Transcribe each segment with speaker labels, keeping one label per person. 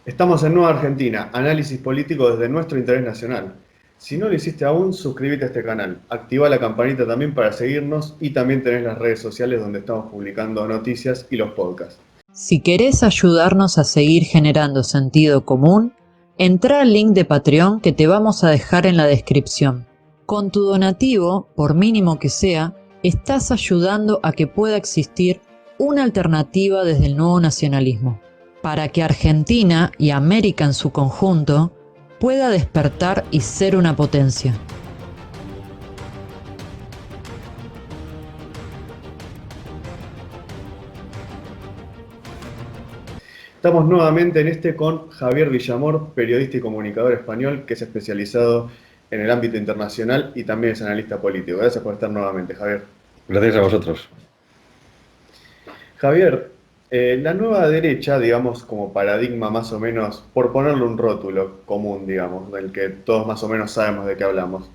Speaker 1: Estamos en Nueva Argentina, análisis político desde nuestro interés nacional. Si no lo hiciste aún, suscríbete a este canal, activa la campanita también para seguirnos y también tenés las redes sociales donde estamos publicando noticias y los podcasts.
Speaker 2: Si querés ayudarnos a seguir generando sentido común, entra al link de Patreon que te vamos a dejar en la descripción. Con tu donativo, por mínimo que sea, estás ayudando a que pueda existir una alternativa desde el nuevo nacionalismo, para que Argentina y América en su conjunto pueda despertar y ser una potencia.
Speaker 1: Estamos nuevamente en este con Javier Villamor, periodista y comunicador español que es especializado en el ámbito internacional y también es analista político. Gracias por estar nuevamente, Javier.
Speaker 3: Gracias a vosotros.
Speaker 1: Javier, la nueva derecha, digamos, como paradigma más o menos, por ponerle un rótulo común, digamos, del que todos más o menos sabemos de qué hablamos,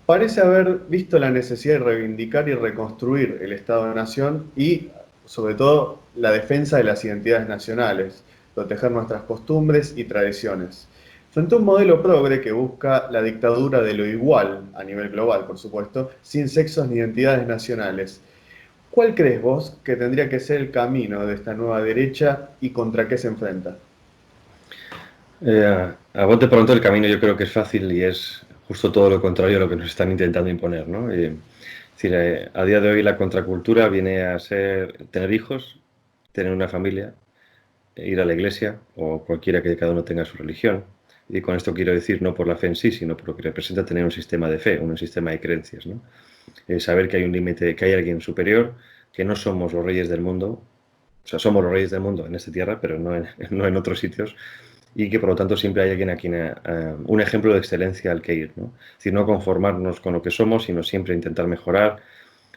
Speaker 1: parece haber visto la necesidad de reivindicar y reconstruir el Estado-Nación y, sobre todo, la defensa de las identidades nacionales, proteger nuestras costumbres y tradiciones. Frente a un modelo progre que busca la dictadura de lo igual, a nivel global, por supuesto, sin sexos ni identidades nacionales. ¿Cuál crees vos que tendría que ser el camino de esta nueva derecha y contra qué se enfrenta?
Speaker 3: A bote pronto el camino yo creo que es fácil y es justo todo lo contrario a lo que nos están intentando imponer, ¿no? Es decir, a día de hoy la contracultura viene a ser tener hijos, tener una familia, ir a la iglesia o cualquiera que cada uno tenga su religión. Y con esto quiero decir no por la fe en sí, sino por lo que representa tener un sistema de fe, un sistema de creencias, ¿no? Saber que hay un límite, que hay alguien superior, que no somos los reyes del mundo, o sea, somos los reyes del mundo en esta tierra, pero no en otros sitios, y que por lo tanto siempre hay alguien a quien un ejemplo de excelencia al que ir, ¿no? Es decir, no conformarnos con lo que somos, sino siempre intentar mejorar,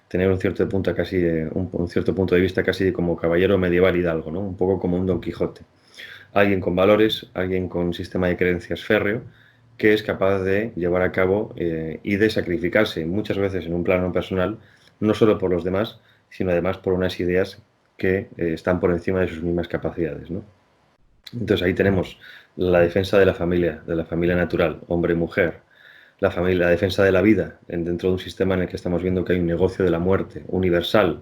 Speaker 3: tener un cierto punto casi un cierto punto de vista casi como caballero medieval hidalgo, ¿no? Un poco como un Don Quijote. Alguien con valores, alguien con un sistema de creencias férreo, que es capaz de llevar a cabo y de sacrificarse muchas veces en un plano personal, no solo por los demás, sino además por unas ideas que están por encima de sus mismas capacidades, ¿no? Entonces ahí tenemos la defensa de la familia natural, hombre y mujer, la familia, la defensa de la vida dentro de un sistema en el que estamos viendo que hay un negocio de la muerte universal,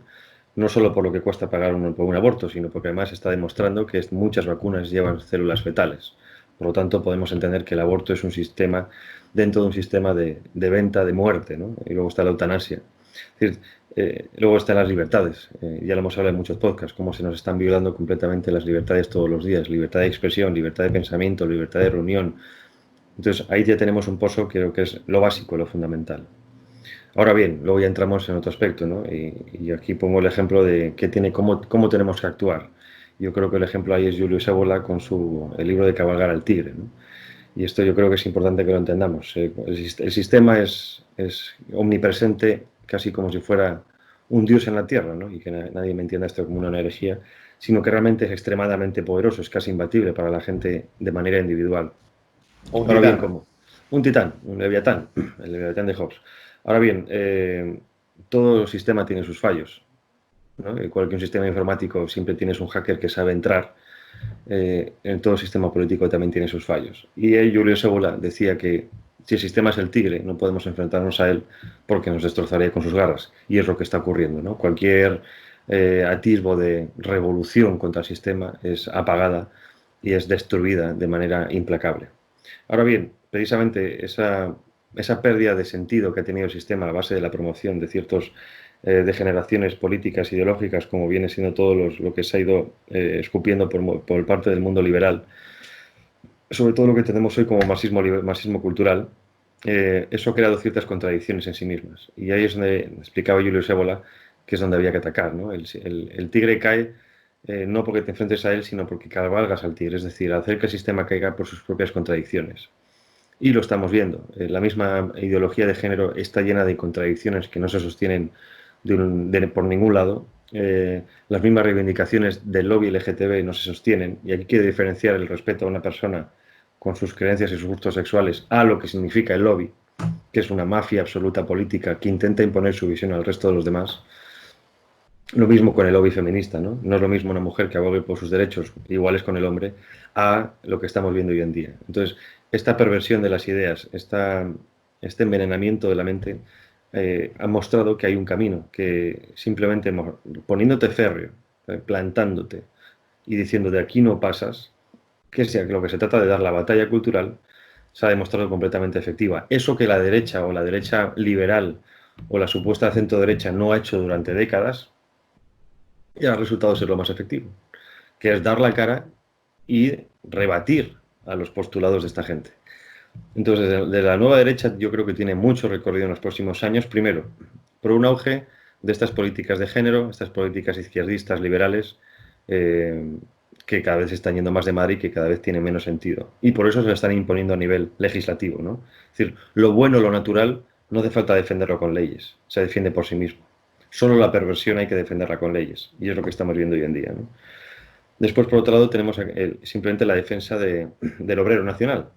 Speaker 3: no solo por lo que cuesta pagar por un aborto, sino porque además está demostrando que muchas vacunas llevan células fetales. Por lo tanto, podemos entender que el aborto es un sistema dentro de un sistema de venta de muerte, ¿no? Y luego está la eutanasia. Es decir, luego están las libertades. Ya lo hemos hablado en muchos podcasts, cómo se nos están violando completamente las libertades todos los días. Libertad de expresión, libertad de pensamiento, libertad de reunión. Entonces, ahí ya tenemos un pozo que creo que es lo básico, lo fundamental. Ahora bien, luego ya entramos en otro aspecto, ¿no? Y aquí pongo el ejemplo de cómo tenemos que actuar. Yo creo que el ejemplo ahí es Julius Evola con el libro de Cabalgar al Tigre, ¿no? Y esto yo creo que es importante que lo entendamos. El sistema es omnipresente, casi como si fuera un dios en la tierra, ¿no? Y que nadie me entienda esto como una herejía, sino que realmente es extremadamente poderoso, es casi imbatible para la gente de manera individual.
Speaker 1: O un
Speaker 3: Ahora bien,
Speaker 1: titán.
Speaker 3: como un titán, un leviatán, el leviatán de Hobbes. Ahora bien, todo sistema tiene sus fallos, ¿no? Igual que un sistema informático siempre tienes un hacker que sabe entrar, en todo sistema político también tiene sus fallos. Y Julio Evola decía que si el sistema es el tigre, no podemos enfrentarnos a él porque nos destrozaría con sus garras. Y es lo que está ocurriendo, ¿no? Cualquier atisbo de revolución contra el sistema es apagada y es destruida de manera implacable. Ahora bien, precisamente esa pérdida de sentido que ha tenido el sistema a base de la promoción de ciertas degeneraciones políticas, ideológicas, como viene siendo todo lo que se ha ido escupiendo por parte del mundo liberal, sobre todo lo que tenemos hoy como marxismo cultural, eso ha creado ciertas contradicciones en sí mismas. Y ahí es donde explicaba Julius Evola que es donde había que atacar, ¿no? El tigre cae no porque te enfrentes a él, sino porque cabalgas al tigre, es decir, hacer que el sistema caiga por sus propias contradicciones. Y lo estamos viendo. La misma ideología de género está llena de contradicciones que no se sostienen por ningún lado. Las mismas reivindicaciones del lobby LGTB no se sostienen. Y aquí quiere diferenciar el respeto a una persona con sus creencias y sus gustos sexuales a lo que significa el lobby, que es una mafia absoluta política que intenta imponer su visión al resto de los demás. Lo mismo con el lobby feminista, ¿no? No es lo mismo una mujer que abogue por sus derechos iguales con el hombre a lo que estamos viendo hoy en día. Entonces, esta perversión de las ideas, este envenenamiento de la mente, ha mostrado que hay un camino, que simplemente poniéndote férreo, plantándote y diciendo de aquí no pasas, que sea lo que se trata de dar la batalla cultural, se ha demostrado completamente efectiva. Eso que la derecha o la derecha liberal o la supuesta centro derecha no ha hecho durante décadas, y ha resultado ser lo más efectivo, que es dar la cara y rebatir a los postulados de esta gente. Entonces, de la nueva derecha yo creo que tiene mucho recorrido en los próximos años, primero, por un auge de estas políticas de género, estas políticas izquierdistas, liberales, eh, que cada vez se están yendo más de madre y que cada vez tienen menos sentido. Y por eso se lo están imponiendo a nivel legislativo, ¿no? Es decir, lo bueno, lo natural, no hace falta defenderlo con leyes, se defiende por sí mismo. Solo la perversión hay que defenderla con leyes, y es lo que estamos viendo hoy en día, ¿no? Después, por otro lado, tenemos simplemente la defensa del obrero nacional,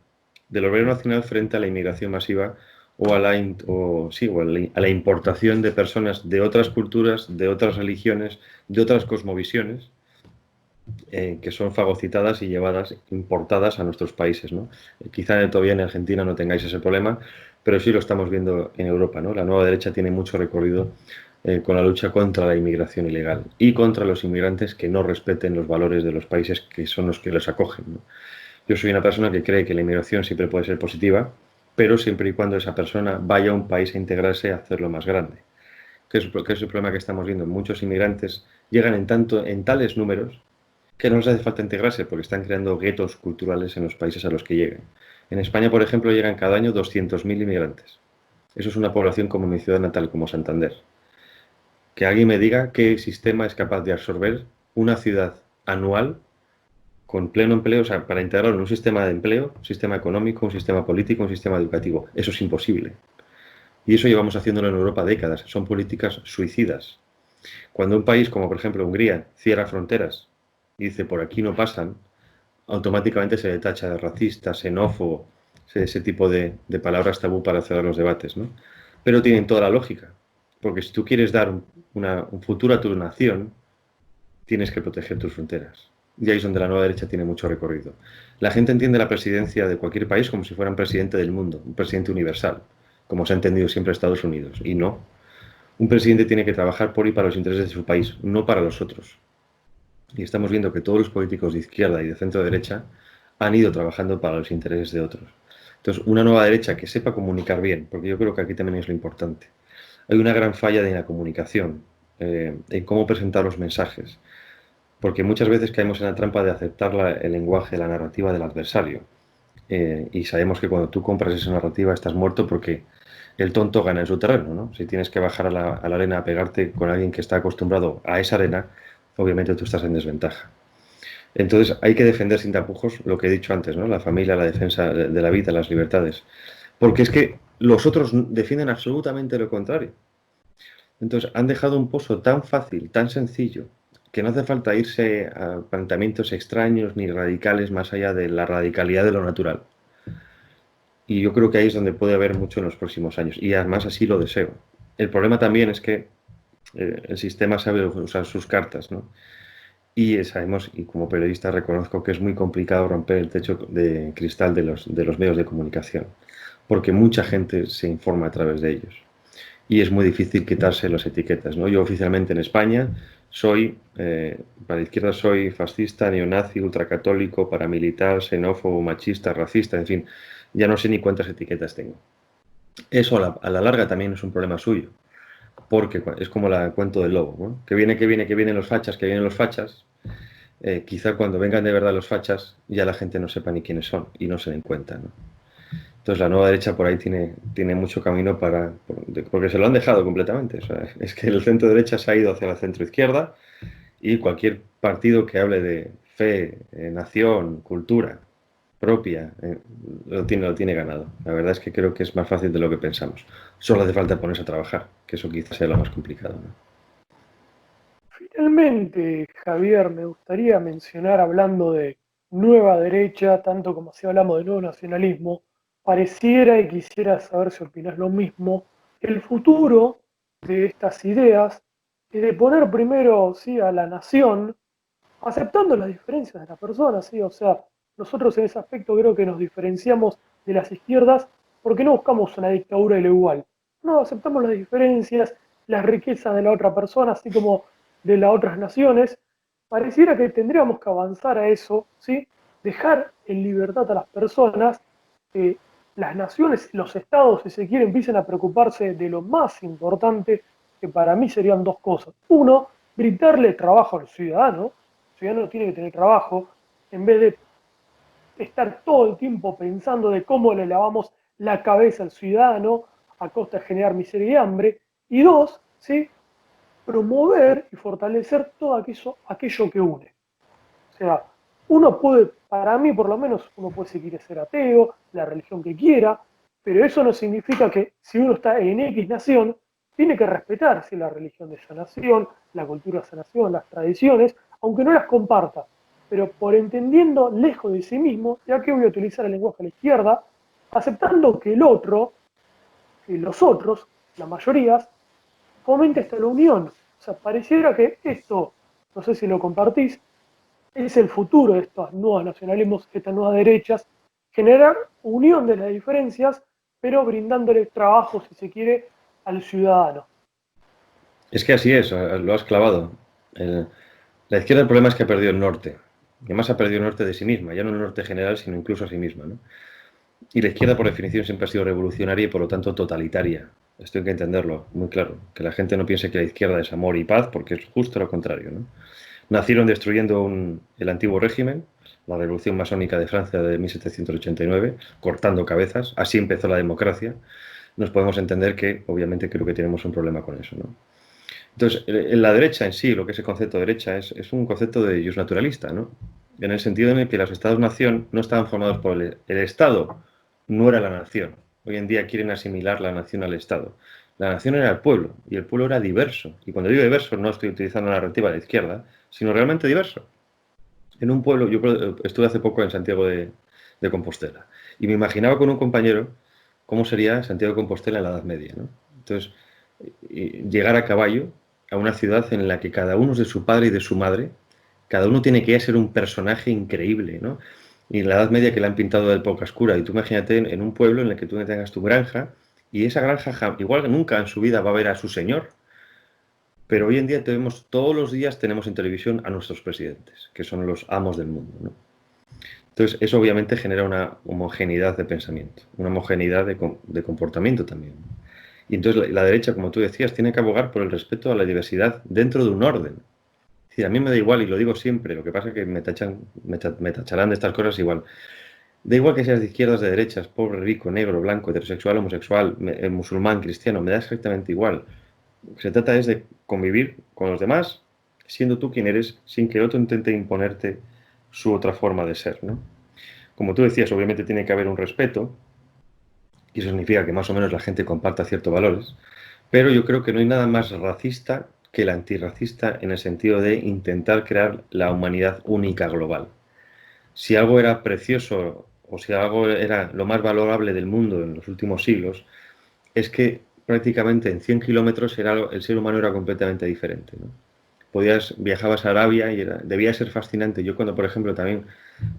Speaker 3: frente a la inmigración masiva o a la importación de personas de otras culturas, de otras religiones, de otras cosmovisiones, que son fagocitadas y llevadas, importadas a nuestros países, ¿no? Quizá todavía en Argentina no tengáis ese problema, pero sí lo estamos viendo en Europa, ¿no? La nueva derecha tiene mucho recorrido con la lucha contra la inmigración ilegal y contra los inmigrantes que no respeten los valores de los países que son los que los acogen, ¿no? Yo soy una persona que cree que la inmigración siempre puede ser positiva, pero siempre y cuando esa persona vaya a un país a integrarse a hacerlo más grande. ¿Qué es el problema que estamos viendo? Muchos inmigrantes llegan en tales números que no les hace falta integrarse porque están creando guetos culturales en los países a los que llegan. En España, por ejemplo, llegan cada año 200.000 inmigrantes. Eso es una población como mi ciudad natal, como Santander. Que alguien me diga qué sistema es capaz de absorber una ciudad anual con pleno empleo, o sea, para integrarlo en un sistema de empleo, un sistema económico, un sistema político, un sistema educativo. Eso es imposible. Y eso llevamos haciéndolo en Europa décadas. Son políticas suicidas. Cuando un país como por ejemplo Hungría cierra fronteras y dice por aquí no pasan, automáticamente se le tacha de racista, xenófobo, ese tipo de palabras tabú para cerrar los debates, ¿no? Pero tienen toda la lógica, porque si tú quieres dar un futuro a tu nación, tienes que proteger tus fronteras. Y ahí es donde la nueva derecha tiene mucho recorrido. La gente entiende la presidencia de cualquier país como si fuera un presidente del mundo, un presidente universal, como se ha entendido siempre Estados Unidos. Y no. Un presidente tiene que trabajar por y para los intereses de su país, no para los otros. Y estamos viendo que todos los políticos de izquierda y de centro derecha han ido trabajando para los intereses de otros. Entonces, una nueva derecha que sepa comunicar bien, porque yo creo que aquí también es lo importante. Hay una gran falla en la comunicación, en cómo presentar los mensajes, porque muchas veces caemos en la trampa de aceptar el lenguaje, la narrativa del adversario. Y sabemos que cuando tú compras esa narrativa estás muerto porque el tonto gana en su terreno, ¿no? Si tienes que bajar a la arena a pegarte con alguien que está acostumbrado a esa arena, obviamente tú estás en desventaja. Entonces hay que defender sin tapujos lo que he dicho antes, ¿no? La familia, la defensa de la vida, las libertades. Porque es que los otros defienden absolutamente lo contrario. Entonces han dejado un pozo tan fácil, tan sencillo, que no hace falta irse a planteamientos extraños ni radicales más allá de la radicalidad de lo natural. Y yo creo que ahí es donde puede haber mucho en los próximos años. Y además así lo deseo. El problema también es que el sistema sabe usar sus cartas, ¿no? Y sabemos, y como periodista reconozco que es muy complicado romper el techo de cristal de los medios de comunicación, porque mucha gente se informa a través de ellos. Y es muy difícil quitarse las etiquetas, ¿no? Yo oficialmente en España soy, para la izquierda soy fascista, neonazi, ultracatólico, paramilitar, xenófobo, machista, racista, en fin, ya no sé ni cuántas etiquetas tengo. Eso a la larga también es un problema suyo, porque es como el cuento del lobo, ¿no? Que vienen los fachas, que vienen los fachas. Quizá cuando vengan de verdad los fachas ya la gente no sepa ni quiénes son y no se den cuenta, ¿no? Entonces la nueva derecha por ahí tiene mucho camino porque se lo han dejado completamente. O sea, es que el centro derecha se ha ido hacia la centro izquierda y cualquier partido que hable de fe, nación, cultura propia, lo tiene ganado. La verdad es que creo que es más fácil de lo que pensamos. Solo hace falta ponerse a trabajar, que eso quizás sea lo más complicado, ¿no?
Speaker 4: Finalmente, Javier, me gustaría mencionar, hablando de nueva derecha, tanto como si hablamos de nuevo nacionalismo, pareciera y quisiera saber si opinas lo mismo, el futuro de estas ideas y de poner primero, ¿sí?, a la nación, aceptando las diferencias de las personas, ¿sí? O sea, nosotros en ese aspecto creo que nos diferenciamos de las izquierdas porque no buscamos una dictadura de lo igual. No, aceptamos las diferencias, las riquezas de la otra persona, así como de las otras naciones. Pareciera que tendríamos que avanzar a eso, ¿sí? Dejar en libertad a las personas, que las naciones, los estados, si se quiere, empiecen a preocuparse de lo más importante, que para mí serían dos cosas. Uno, brindarle trabajo al ciudadano. El ciudadano tiene que tener trabajo, en vez de estar todo el tiempo pensando de cómo le lavamos la cabeza al ciudadano a costa de generar miseria y hambre. Y dos, ¿sí?, promover y fortalecer todo aquello que une. O sea, uno puede, para mí por lo menos, uno puede si quiere ser ateo, la religión que quiera, pero eso no significa que si uno está en X nación, tiene que respetar si la religión de esa nación, la cultura de esa nación, las tradiciones, aunque no las comparta, pero por entendiendo lejos de sí mismo, ya que voy a utilizar el lenguaje a la izquierda, aceptando que el otro, que los otros, la mayoría, fomenta esta la unión. O sea, pareciera que esto, no sé si lo compartís, es el futuro de estos nuevos nacionalismos, estas nuevas derechas, generar unión de las diferencias, pero brindándole trabajo, si se quiere, al ciudadano.
Speaker 3: Es que así es, lo has clavado. El- la izquierda, el problema es que ha perdido el norte. Y además ha perdido el norte de sí misma, ya no el norte general, sino incluso a sí misma, ¿no? Y la izquierda, por definición, siempre ha sido revolucionaria y, por lo tanto, totalitaria. Esto hay que entenderlo muy claro. Que la gente no piense que la izquierda es amor y paz, porque es justo lo contrario, ¿no? Nacieron destruyendo el antiguo régimen, la Revolución Masónica de Francia de 1789, cortando cabezas. Así empezó la democracia. Nos podemos entender que, obviamente, creo que tenemos un problema con eso, ¿no? Entonces, en la derecha en sí, lo que es el concepto de derecha, es un concepto de jus naturalista, ¿no? En el sentido en el que los estados-nación no estaban formados por el Estado, no era la nación. Hoy en día quieren asimilar la nación al Estado. La nación era el pueblo, y el pueblo era diverso. Y cuando digo diverso, no estoy utilizando la narrativa de la izquierda, sino realmente diverso. En un pueblo, estuve hace poco en Santiago de Compostela, y me imaginaba con un compañero cómo sería Santiago de Compostela en la Edad Media, ¿no? Entonces, llegar a caballo a una ciudad en la que cada uno es de su padre y de su madre, cada uno tiene que ser un personaje increíble, ¿no? Y en la Edad Media que la han pintado de época oscura, y tú imagínate en un pueblo en el que tú tengas tu granja, y esa granja igual que nunca en su vida va a ver a su señor, pero hoy en día todos los días tenemos en televisión a nuestros presidentes, que son los amos del mundo, ¿no? Entonces, eso obviamente genera una homogeneidad de pensamiento, una homogeneidad de comportamiento también. Y entonces la derecha, como tú decías, tiene que abogar por el respeto a la diversidad dentro de un orden. Es decir, a mí me da igual, y lo digo siempre, lo que pasa es que me tacharán de estas cosas igual. Da igual que seas de izquierdas, de derechas, pobre, rico, negro, blanco, heterosexual, homosexual, musulmán, cristiano, me da exactamente igual. Lo que se trata es de convivir con los demás, siendo tú quien eres, sin que el otro intente imponerte su otra forma de ser, ¿no? Como tú decías, obviamente tiene que haber un respeto, y eso significa que más o menos la gente comparta ciertos valores, pero yo creo que no hay nada más racista que el antirracista en el sentido de intentar crear la humanidad única global. Si algo era precioso o si algo era lo más valorable del mundo en los últimos siglos, es que prácticamente en 100 kilómetros el ser humano era completamente diferente, ¿no? Viajabas a Arabia y debía ser fascinante. Yo cuando, por ejemplo, también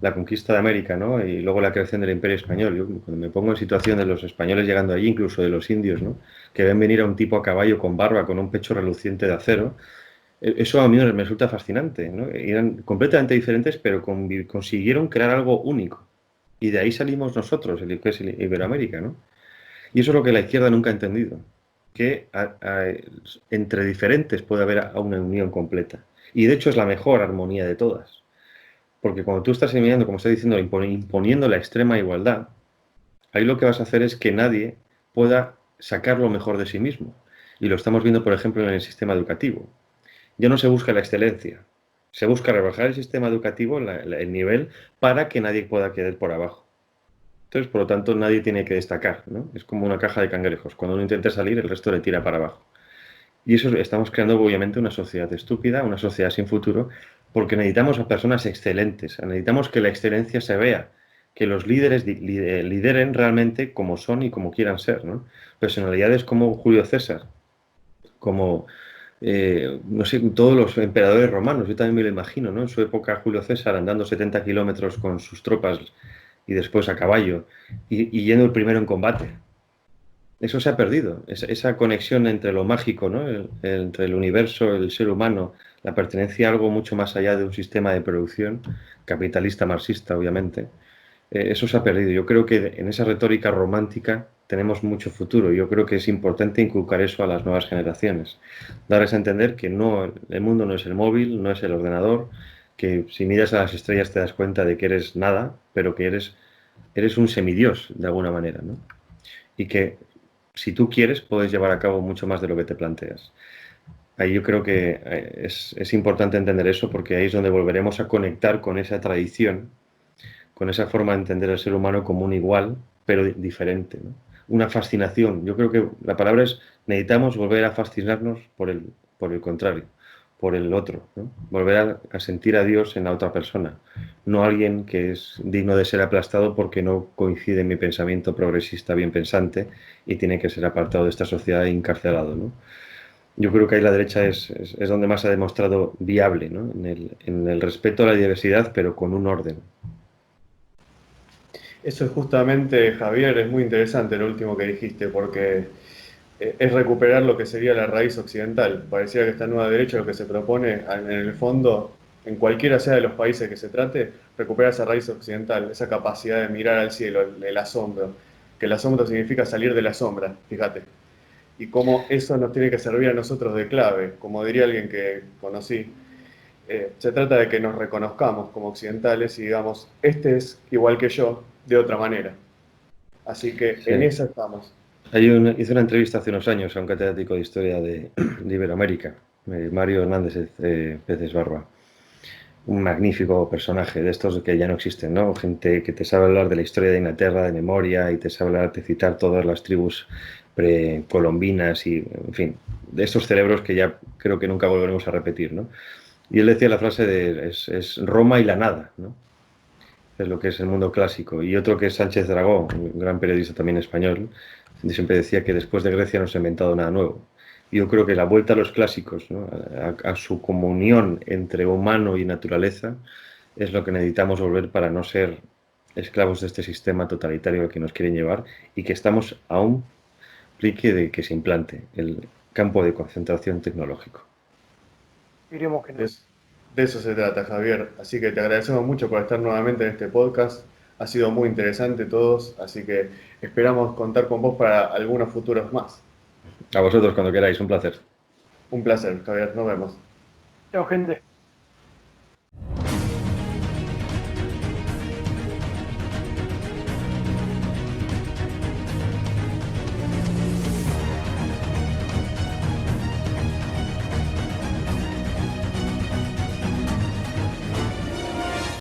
Speaker 3: la conquista de América, ¿no? Y luego la creación del Imperio Español, yo cuando me pongo en situación de los españoles llegando allí, incluso de los indios, ¿no? Que ven venir a un tipo a caballo con barba, con un pecho reluciente de acero, eso a mí me resulta fascinante, ¿no? Eran completamente diferentes, pero consiguieron crear algo único. Y de ahí salimos nosotros, que es Iberoamérica, ¿no? Y eso es lo que la izquierda nunca ha entendido, que entre diferentes puede haber una unión completa. Y de hecho es la mejor armonía de todas. Porque cuando tú estás eliminando, como estoy diciendo, imponiendo la extrema igualdad, ahí lo que vas a hacer es que nadie pueda sacar lo mejor de sí mismo. Y lo estamos viendo, por ejemplo, en el sistema educativo. Ya no se busca la excelencia, se busca rebajar el sistema educativo, el nivel, para que nadie pueda quedar por abajo. Entonces, por lo tanto, nadie tiene que destacar, ¿no? Es como una caja de cangrejos. Cuando uno intenta salir, el resto le tira para abajo. Y eso estamos creando, obviamente, una sociedad estúpida, una sociedad sin futuro, porque necesitamos a personas excelentes. Necesitamos que la excelencia se vea, que los líderes lideren realmente como son y como quieran ser, ¿no? Personalidades como Julio César, como no sé, todos los emperadores romanos, yo también me lo imagino, ¿no? En su época Julio César andando 70 kilómetros con sus tropas y después a caballo y yendo el primero en combate. Eso se ha perdido, esa conexión entre lo mágico, ¿no? Entre el universo, el ser humano, la pertenencia a algo mucho más allá de un sistema de producción, capitalista, marxista, obviamente. Eso se ha perdido. Yo creo que en esa retórica romántica tenemos mucho futuro. Yo creo que es importante inculcar eso a las nuevas generaciones. Darles a entender que no, el mundo no es el móvil, no es el ordenador, que si miras a las estrellas te das cuenta de que eres nada, pero que eres un semidios de alguna manera, ¿no? Y que si tú quieres puedes llevar a cabo mucho más de lo que te planteas. Ahí yo creo que es importante entender eso porque ahí es donde volveremos a conectar con esa tradición, con esa forma de entender al ser humano como un igual, pero diferente, ¿no? Una fascinación. Yo creo que la palabra es necesitamos volver a fascinarnos por el contrario, por el otro, ¿no? Volver a sentir a Dios en la otra persona, no alguien que es digno de ser aplastado porque no coincide en mi pensamiento progresista bien pensante y tiene que ser apartado de esta sociedad e encarcelado, ¿no? Yo creo que ahí la derecha es donde más se ha demostrado viable, ¿no? En el respeto a la diversidad, pero con un orden.
Speaker 1: Eso es justamente, Javier, es muy interesante lo último que dijiste, porque es recuperar lo que sería la raíz occidental. Parecía que esta nueva derecha lo que se propone, en el fondo, en cualquiera sea de los países que se trate, recuperar esa raíz occidental, esa capacidad de mirar al cielo, el asombro, que el asombro significa salir de la sombra, fíjate. Y cómo eso nos tiene que servir a nosotros de clave, como diría alguien que conocí. Se trata de que nos reconozcamos como occidentales y digamos, este es igual que yo, de otra manera. Así que en
Speaker 3: Sí.
Speaker 1: eso estamos.
Speaker 3: Hice una entrevista hace unos años a un catedrático de historia de Iberoamérica, Mario Hernández Peces Barba. Un magnífico personaje de estos que ya no existen, ¿no? Gente que te sabe hablar de la historia de Inglaterra de memoria y te sabe hablar de citar todas las tribus precolombinas y, en fin, de estos cerebros que ya creo que nunca volveremos a repetir, ¿no? Y él decía la frase de es Roma y la nada, ¿no? Es lo que es el mundo clásico. Y otro que es Sánchez Dragó, un gran periodista también español, siempre decía que después de Grecia no se ha inventado nada nuevo. Y yo creo que la vuelta a los clásicos, ¿no? A su comunión entre humano y naturaleza, es lo que necesitamos volver para no ser esclavos de este sistema totalitario al que nos quieren llevar y que estamos a un plique de que se implante el campo de concentración tecnológico.
Speaker 4: Diremos que no.
Speaker 1: Es- de eso se trata, Javier. Así que te agradecemos mucho por estar nuevamente en este podcast. Ha sido muy interesante todos, así que esperamos contar con vos para algunos futuros más.
Speaker 3: A vosotros cuando queráis, un placer.
Speaker 1: Un placer, Javier. Nos vemos.
Speaker 4: Chao, gente.